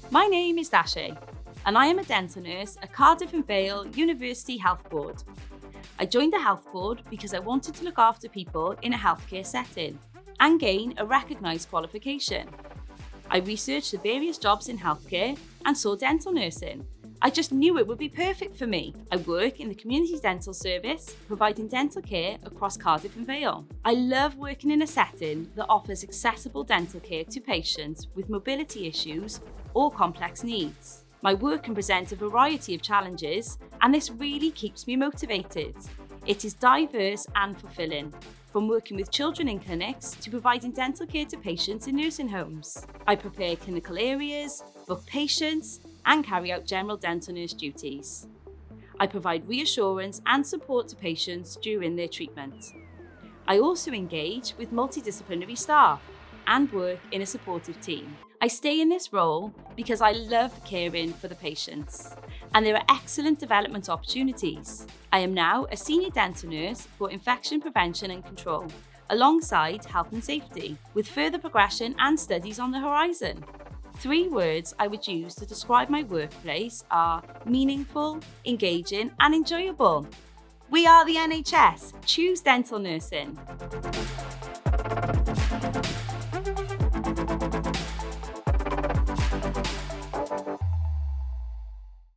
My name is Dashe, and I am a dental nurse at Cardiff and Vale University Health Board. I joined the Health Board because I wanted to look after people in a healthcare setting and gain a recognised qualification. I researched the various jobs in healthcare and saw dental nursing. I just knew it would be perfect for me. I work in the community dental service, providing dental care across Cardiff and Vale. I love working in a setting that offers accessible dental care to patients with mobility issues or complex needs. My work can present a variety of challenges, and this really keeps me motivated. It is diverse and fulfilling, from working with children in clinics to providing dental care to patients in nursing homes. I prepare clinical areas, book patients, and carry out general dental nurse duties. I provide reassurance and support to patients during their treatment. I also engage with multidisciplinary staff and work in a supportive team. I stay in this role because I love caring for the patients, and there are excellent development opportunities. I am now a senior dental nurse for infection prevention and control, alongside health and safety, with further progression and studies on the horizon. 3 words I would use to describe my workplace are meaningful, engaging, and enjoyable. We are the NHS. Choose dental nursing.